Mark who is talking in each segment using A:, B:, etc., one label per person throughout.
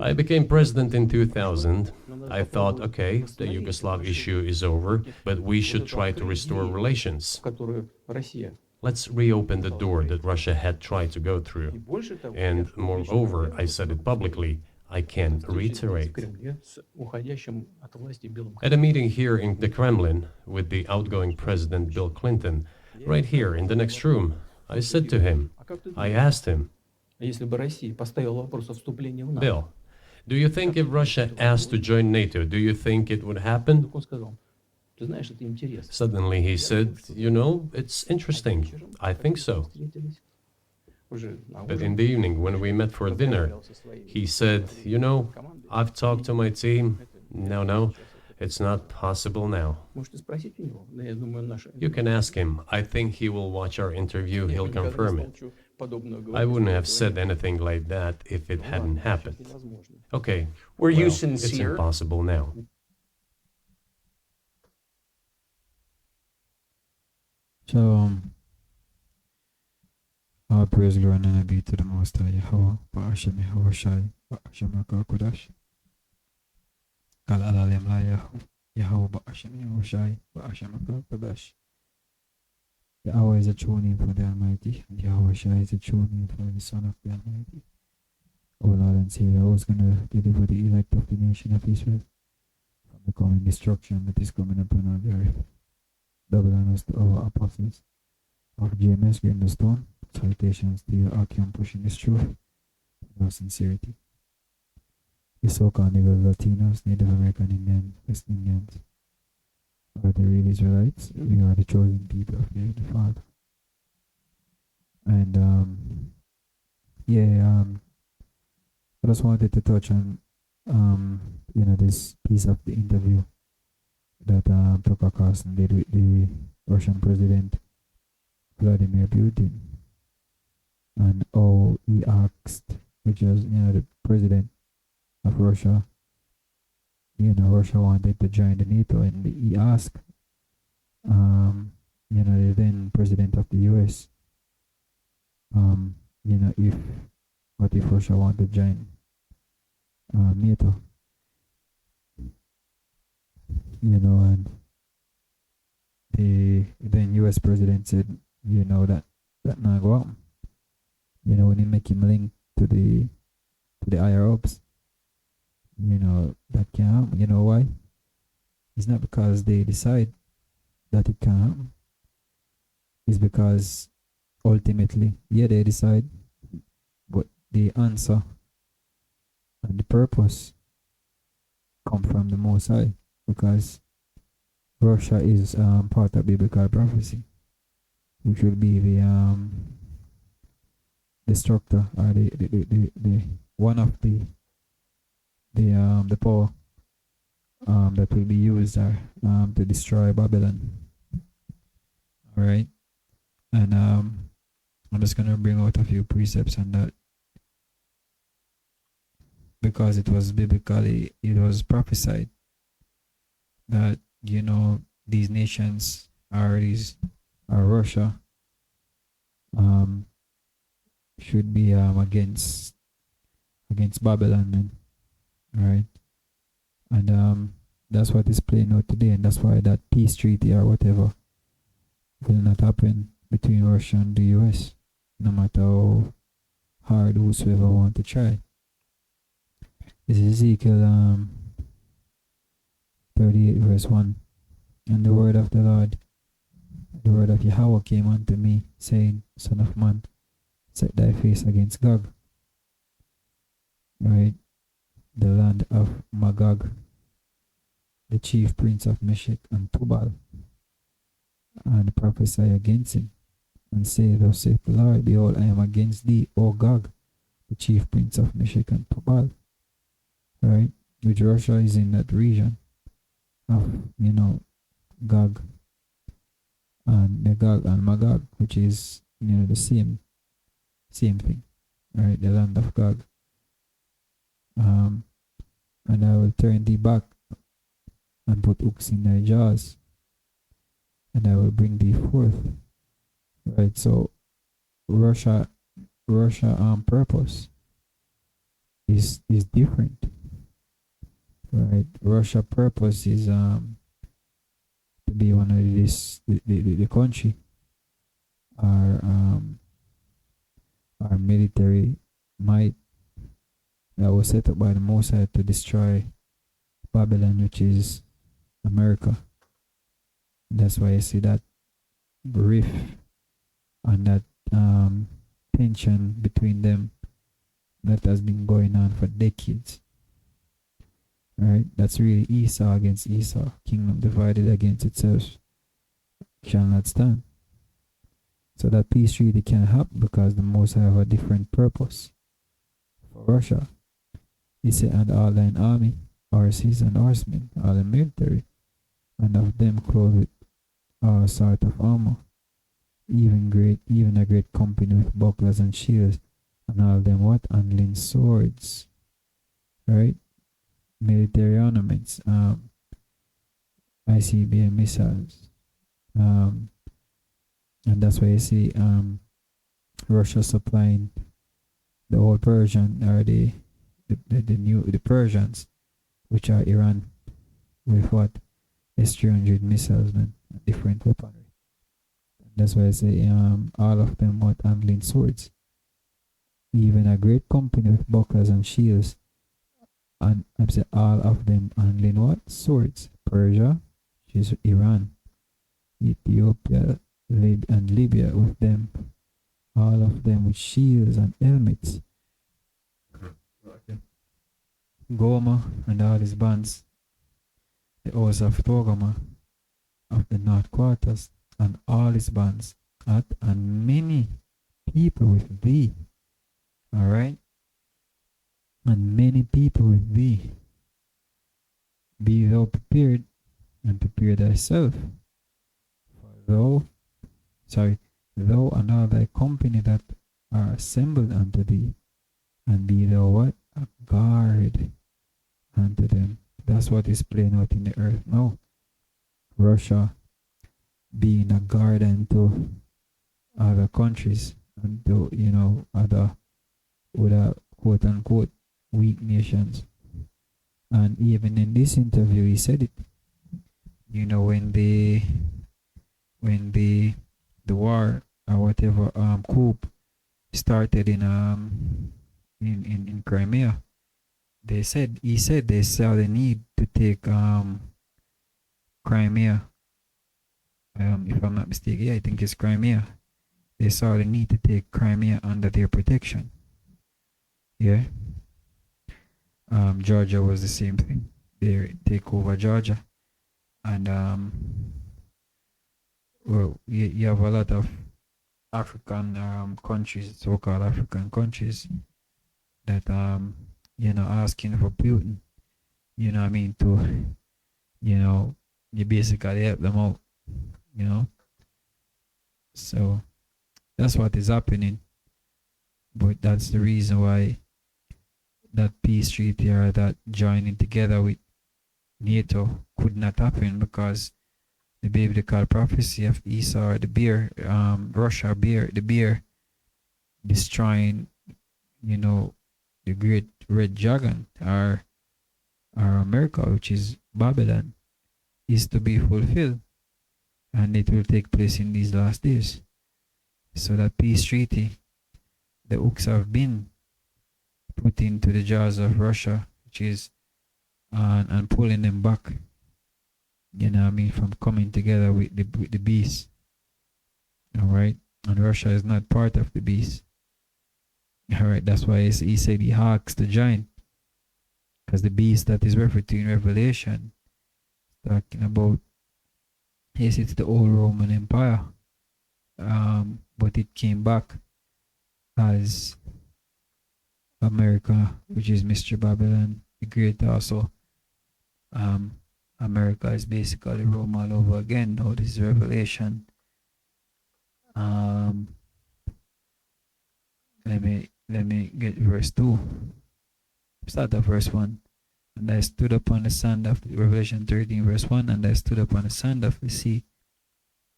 A: I became president in 2000. I thought, okay, the Yugoslav issue is over, but we should try to restore relations. Let's reopen the door that Russia had tried to go through. And moreover, I said it publicly, I can reiterate. At a meeting here in the Kremlin with the outgoing President Bill Clinton, right here in the next room, I said to him, I asked him, Bill, do you think if Russia asked to join NATO, do you think it would happen? Suddenly he said, you know, it's interesting. I think so. But in the evening, when we met for dinner, he said, you know, I've talked to my team. No, it's not possible now. You can ask him. I think he will watch our interview. He'll confirm it. I wouldn't have said anything like that if it hadn't happened. Okay,
B: Were you
A: it's
B: sincere?
A: impossible now.
C: So, all praise, glory, and honor be to the Most High Yahweh, Ba'ashem Yahweh Shai, Ba'ashem Rakar Kodash. Kal Alalem La Yahweh, Ba'ashem Yahweh Shai, Ba'ashem Rakar Kodash. Yahweh is a true name for the Almighty, and Yahweh Shai is a true name for the Son of the Almighty. O Lord and Savior, I was going to deliver the elect of the nation of Israel from the coming destruction that is coming upon all the earth. Double honors to our apostles of GMS, Green the Stone. Salutations to your Archeon pushing this truth with our sincerity. The so-called Negro Latinos, Native American Indians, West Indians are the real Israelites. We are the chosen people of the Father. And I just wanted to touch on this piece of the interview that Tucker Carlson did with the Russian President Vladimir Putin, and how he asked, which was the President of Russia, Russia wanted to join the NATO, and he asked the then President of the US, if Russia wanted to join NATO, and the then US President said, that not go out. When you make him link to the higher ups, that can't happen. You know why? It's not because they decide that it can't happen. It's because ultimately, they decide, but the answer and the purpose come from the Most High, because Russia is part of biblical prophecy, which will be the destructor, or the one of the power that will be used to destroy Babylon. All right, and I'm just gonna bring out a few precepts on that, because it was biblically, it was prophesied that these nations are Russia should be against Babylon, man. All right, and that's what is playing out today, and that's why that peace treaty or whatever will not happen between Russia and the US, no matter how hard whosoever want to try. This is Ezekiel 38 verse 1. And the word of the Lord, the word of Yahweh came unto me, saying, Son of man, set thy face against Gog, right? The land of Magog, the chief prince of Meshech and Tubal, and prophesy against him, and say, Thus saith the Lord, behold, I am against thee, O Gog, the chief prince of Meshech and Tubal, right? Which Russia is in that region of, Gog, and Magog and Magog, which is, the same thing, right? The land of Gog. And I will turn thee back and put hooks in thy jaws, and I will bring thee forth. Right, so Russia purpose is different, right? Russia purpose is to be one of the country, our our military might that was set up by the Mosai to destroy Babylon, which is America. That's why you see that rift and that tension between them that has been going on for decades. Right? That's really Esau against Esau. Kingdom divided against itself shall not stand. So that peace treaty can happen because the Most have a different purpose. For Russia, he said, and all thine army, horses and horsemen, all the military, and of them clothed with all sort of armor, even a great company with bucklers and shields, and all them what? Handling swords. Right? Military ornaments, ICBM missiles. And that's why you see Russia supplying the old Persian or the Persians, which are Iran, with what? S-300 missiles, man, different weaponry. That's why I say all of them what handling swords. Even a great company with bucklers and shields, and I'm saying all of them handling what? Swords. Persia, which is Iran, Ethiopia, and Libya with them. All of them with shields and helmets. Goma and all his bands. The house of Togama of the North Quarters and all his bands. And many people with thee. Alright? And many people with thee. Be thou prepared and prepare thyself. For thou and all thy company that are assembled unto thee, and be thou what? A guard unto them. That's what is playing out in the earth now. Russia being a guard unto other countries, and to, other with a quote unquote weak nations. And even in this interview he said it. When the war or whatever coup started in Crimea, he said they saw the need to take Crimea. If I'm not mistaken, I think it's Crimea. They saw the need to take Crimea under their protection. Yeah. Georgia was the same thing. They take over Georgia, and you have a lot of African countries, so-called African countries, that asking for Putin, to you basically help them out, so that's what is happening. But that's the reason why that peace treaty or that joining together with NATO could not happen, because the biblical prophecy of Esau, the bear, Russia bear, the bear destroying, the great red dragon, or America, which is Babylon, is to be fulfilled, and it will take place in these last days. So that peace treaty, the hooks have been put into the jaws of Russia, which is and pulling them back, from coming together with the beast. Alright? And Russia is not part of the beast. Alright, that's why he said he hawks to join. Because the beast that is referred to in Revelation, talking about, yes, it's the old Roman Empire. But it came back as America, which is Mr. Babylon the Great also. America is basically Rome all over again. Now this is Revelation. Let me get verse 2. Start at verse 1. And I stood upon the sand of Revelation 13 verse 1. And I stood upon the sand of the sea,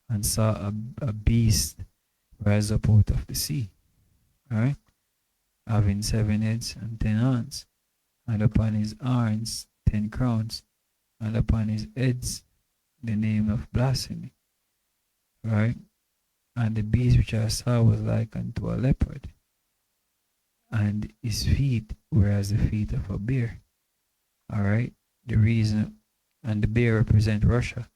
C: and saw a beast rise up out of the sea. Alright? Having 7 heads and 10 horns, and upon his horns 10 crowns, and upon his heads the name of blasphemy. Right? And the beast which I saw was like unto a leopard, and his feet were as the feet of a bear. All right? The reason, and the bear represent Russia.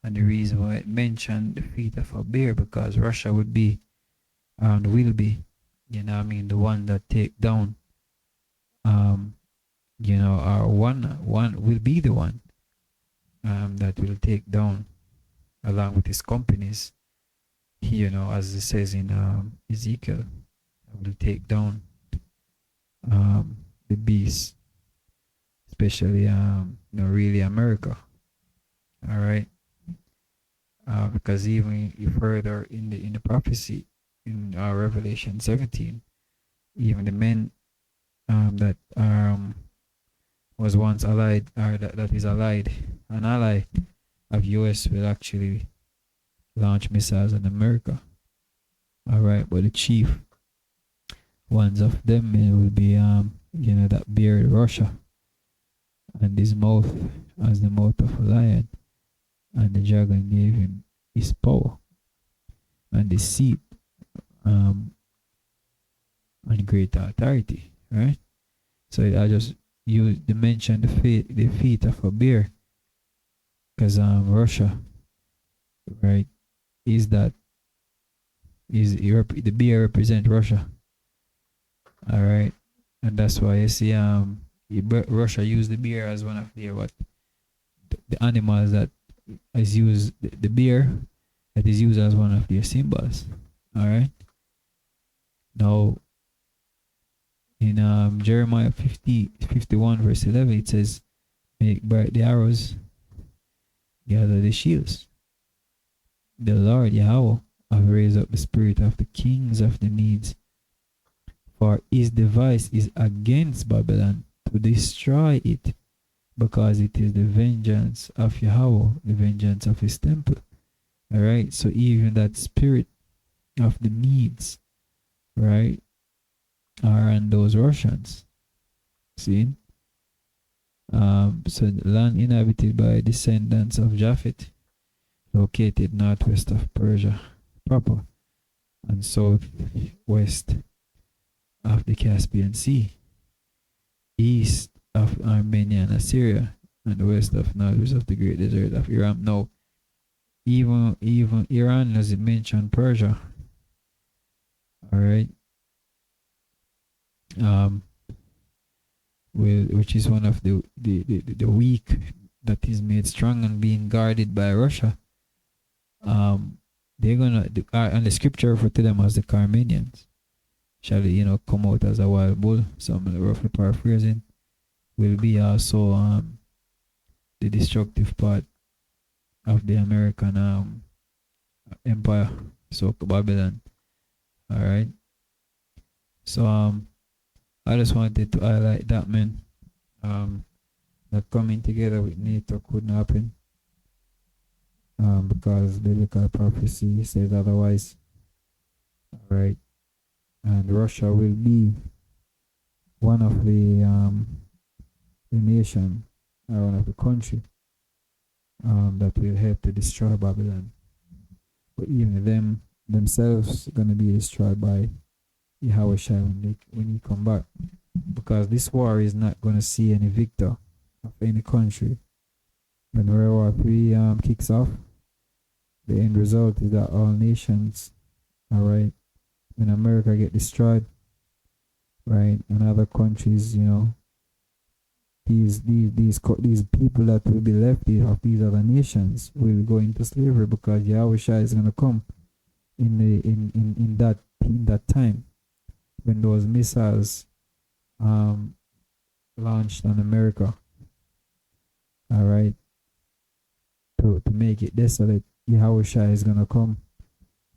C: And the reason why it mentioned the feet of a bear, because Russia would be and will be, the one that take down, or one will be the one that will take down along with his companies, as it says in Ezekiel, will take down the beast, especially really America. All right. Because even further in the prophecy in Revelation 17, even the men that was once allied, or that is allied, an ally of US, will actually launch missiles on America. All right, but the chief ones of them will be that bear Russia, and his mouth as the mouth of a lion. And the dragon gave him his power and the seat and great authority, right? So I just mention the feet of a bear, because Russia, right, the bear represent Russia. All right, and that's why you see Russia use the bear as one of their the animals that is used, the bear that is used as one of their symbols. All right. Now, in Jeremiah 51 verse 11, it says, "Make bright the arrows, gather the shields. The Lord Yahweh have raised up the spirit of the kings of the Medes, for his device is against Babylon to destroy it, because it is the vengeance of Yahweh, the vengeance of his temple." All right. So even that spirit of the Medes, right, are on those Russians. See? So the land inhabited by descendants of Japhet, located northwest of Persia proper and southwest of the Caspian Sea, east of Armenia and Assyria, and west of northwest of the great desert of Iran. Now, even Iran doesn't mention Persia. All right. Which is one of the weak that is made strong and being guarded by Russia. They're gonna and the scripture refer to them as the Carmenians. Shall it, come out as a wild bull? So I'm roughly paraphrasing. Will be also the destructive part of the American empire, so Babylon. All right. So I just wanted to highlight that, man. That coming together with NATO couldn't happen, because biblical prophecy says otherwise. All right. And Russia will be one of the nation, or one of the country that will help to destroy Babylon. But even themselves gonna be destroyed by Yahweh when he come back, because this war is not gonna see any victor of any country. When World War III kicks off, the end result is that all nations, all right, when America get destroyed, right, and other countries, these people that will be left of these other nations will go into slavery, because Yahweh is gonna come in that time when those missiles launched on America, all right, to make it desolate. Yahweh is gonna come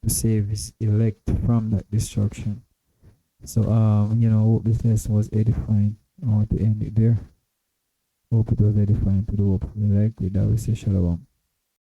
C: to save his elect from that destruction. So hope this lesson was edifying. I want to end it there. Hope it was edifying to the hope of the elect. With that we say shalom.